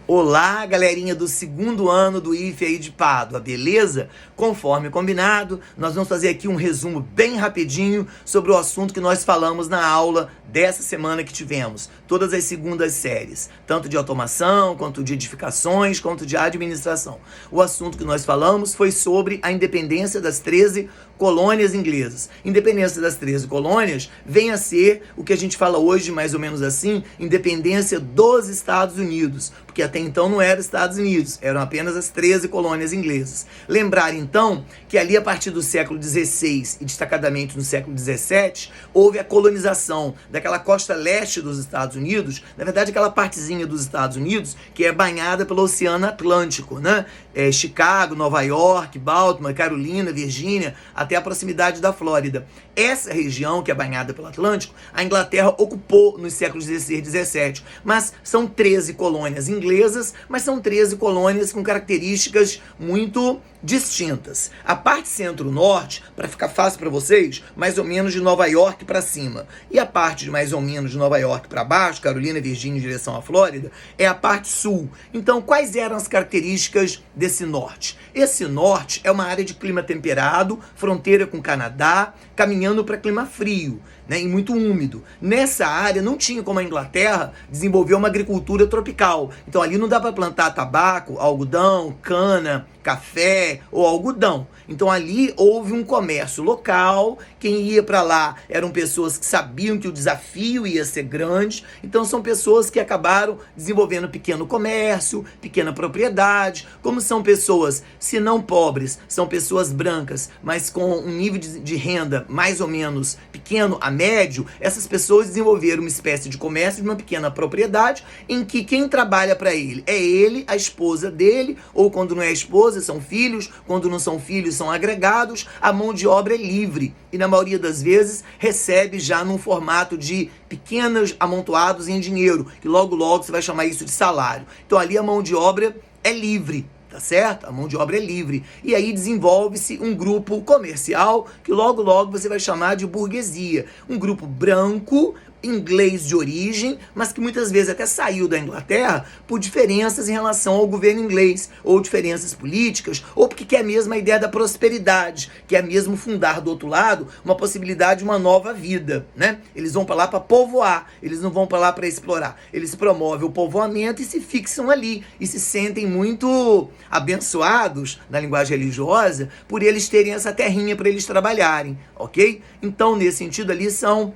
Olá, galerinha do segundo ano do IFE aí de Pádua, beleza? Conforme combinado, nós vamos fazer aqui um resumo bem rapidinho sobre o assunto que nós falamos na aula dessa semana que tivemos, todas as segundas séries, tanto de automação, quanto de edificações, quanto de administração. O assunto que nós falamos foi sobre a independência das 13 colônias inglesas. Independência das 13 colônias vem a ser o que a gente fala hoje, mais ou menos assim, independência dos Estados Unidos, porque até então não eram Estados Unidos, eram apenas as 13 colônias inglesas. Lembrar então que ali a partir do século XVI e destacadamente no século XVII, houve a colonização daquela costa leste dos Estados Unidos, na verdade aquela partezinha dos Estados Unidos que é banhada pelo Oceano Atlântico, né? Chicago, Nova York, Baltimore, Carolina, Virgínia, até a proximidade da Flórida. Essa região, que é banhada pelo Atlântico, a Inglaterra ocupou nos séculos XVI e XVII, mas são 13 colônias inglesas, mas são 13 colônias com características muito distintas. A parte centro-norte, para ficar fácil para vocês, mais ou menos de Nova York para cima, e a parte de mais ou menos de Nova York para baixo, Carolina, Virgínia em direção à Flórida, é a parte sul. Então, quais eram as características desse norte? Esse norte é uma área de clima temperado, fronteira com o Canadá, caminhando para clima frio, né, e muito úmido. Nessa área não tinha como a Inglaterra desenvolver uma agricultura tropical. Então ali não dá para plantar tabaco, algodão, cana, café ou algodão. Então ali houve um comércio local, quem ia para lá eram pessoas que sabiam que o desafio ia ser grande, então são pessoas que acabaram desenvolvendo pequeno comércio, pequena propriedade. Como são pessoas, se não pobres, são pessoas brancas, mas com um nível de renda mais ou menos pequeno a médio, essas pessoas desenvolveram uma espécie de comércio de uma pequena propriedade em que quem trabalha para ele é ele, a esposa dele, ou quando não é a esposa, são filhos, quando não são filhos, são agregados, a mão de obra é livre e na maioria das vezes recebe já num formato de pequenos amontoados em dinheiro, que logo logo você vai chamar isso de salário. Então ali a mão de obra é livre. Tá certo? A mão de obra é livre. E aí desenvolve-se um grupo comercial que logo logo você vai chamar de burguesia. Um grupo branco, inglês de origem, mas que muitas vezes até saiu da Inglaterra por diferenças em relação ao governo inglês, ou diferenças políticas, ou porque quer mesmo a ideia da prosperidade, quer mesmo fundar do outro lado uma possibilidade de uma nova vida, né? Eles vão para lá para povoar, eles não vão para lá para explorar. Eles promovem o povoamento e se fixam ali, e se sentem muito abençoados na linguagem religiosa por eles terem essa terrinha para eles trabalharem, ok? Então, nesse sentido ali, são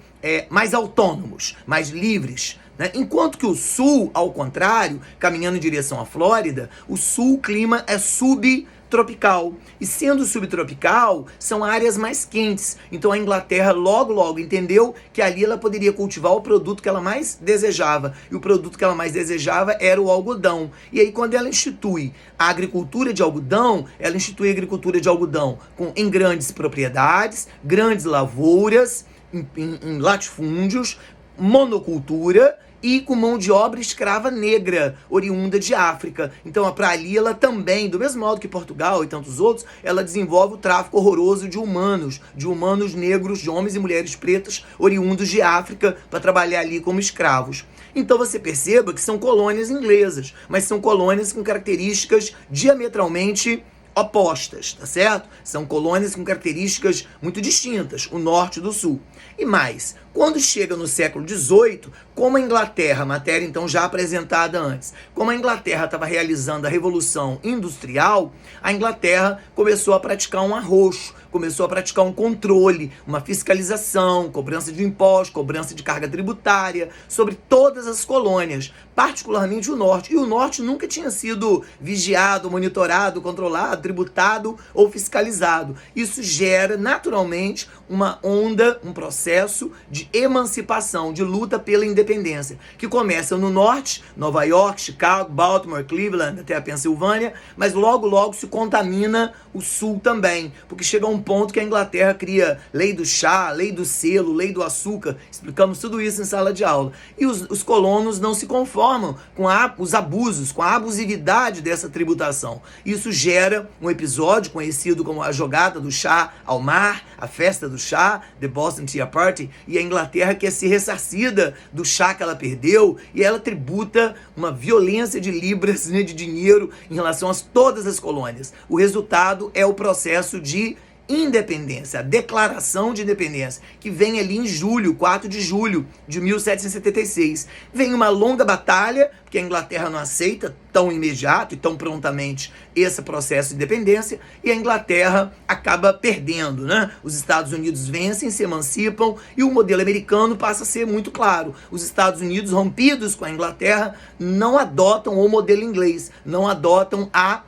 mais autônomos, mais livres, né? Enquanto que o sul, ao contrário, caminhando em direção à Flórida, o sul, o clima é subtropical. E sendo subtropical, são áreas mais quentes. Então a Inglaterra logo entendeu que ali ela poderia cultivar o produto que ela mais desejava. E o produto que ela mais desejava era o algodão. E aí quando ela institui a agricultura de algodão, ela institui a agricultura de algodão em grandes propriedades, grandes lavouras, em latifúndios, monocultura e com mão de obra escrava negra, oriunda de África. Então, para ali, ela também, do mesmo modo que Portugal e tantos outros, ela desenvolve o tráfico horroroso de humanos negros, de homens e mulheres pretas, oriundos de África, para trabalhar ali como escravos. Então, você perceba que são colônias inglesas, mas são colônias com características diametralmente opostas, tá certo? São colônias com características muito distintas, o norte do sul. E mais, quando chega no século XVIII, como a Inglaterra, matéria então já apresentada antes, como a Inglaterra estava realizando a Revolução Industrial, a Inglaterra começou a praticar um arroxo, começou a praticar um controle, uma fiscalização, cobrança de impostos, cobrança de carga tributária sobre todas as colônias, particularmente o norte. E o norte nunca tinha sido vigiado, monitorado, controlado, tributado ou fiscalizado. Isso gera naturalmente uma onda, um processo de emancipação, de luta pela independência, que começa no norte, Nova York, Chicago, Baltimore, Cleveland, até a Pensilvânia, mas logo se contamina o sul também, porque chega um um ponto que a Inglaterra cria lei do chá, lei do selo, lei do açúcar. Explicamos tudo isso em sala de aula. E os colonos não se conformam com os abusos, com a abusividade dessa tributação. Isso gera um episódio conhecido como a jogada do chá ao mar, a festa do chá, The Boston Tea Party, e a Inglaterra quer ser ressarcida do chá que ela perdeu, e ela tributa uma violência de libras, né, de dinheiro em relação a todas as colônias. O resultado é o processo de independência, a declaração de independência, que vem ali em julho, 4 de julho de 1776. Vem uma longa batalha, porque a Inglaterra não aceita tão imediato e tão prontamente esse processo de independência, e a Inglaterra acaba perdendo, né? Os Estados Unidos vencem, se emancipam, e o modelo americano passa a ser muito claro. Os Estados Unidos, rompidos com a Inglaterra, não adotam o modelo inglês, não adotam a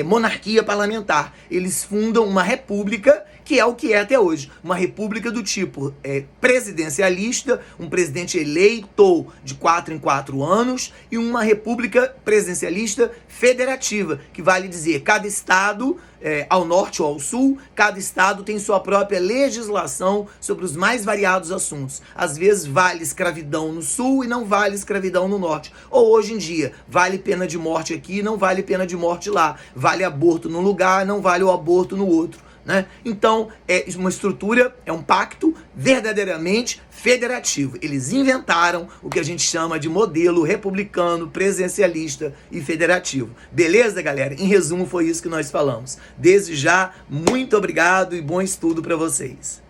monarquia parlamentar. Eles fundam uma república, que é o que é até hoje. Uma república do tipo presidencialista, um presidente eleito de 4 em 4 anos, e uma república presidencialista federativa, que vale dizer, cada estado, ao norte ou ao sul, cada estado tem sua própria legislação sobre os mais variados assuntos. Às vezes vale escravidão no sul e não vale escravidão no norte. Ou hoje em dia, vale pena de morte aqui e não vale pena de morte lá. Vale aborto num lugar, não vale o aborto no outro, né? Então, é uma estrutura, é um pacto verdadeiramente federativo. Eles inventaram o que a gente chama de modelo republicano, presidencialista e federativo. Beleza, galera? Em resumo, foi isso que nós falamos. Desde já, muito obrigado e bom estudo para vocês.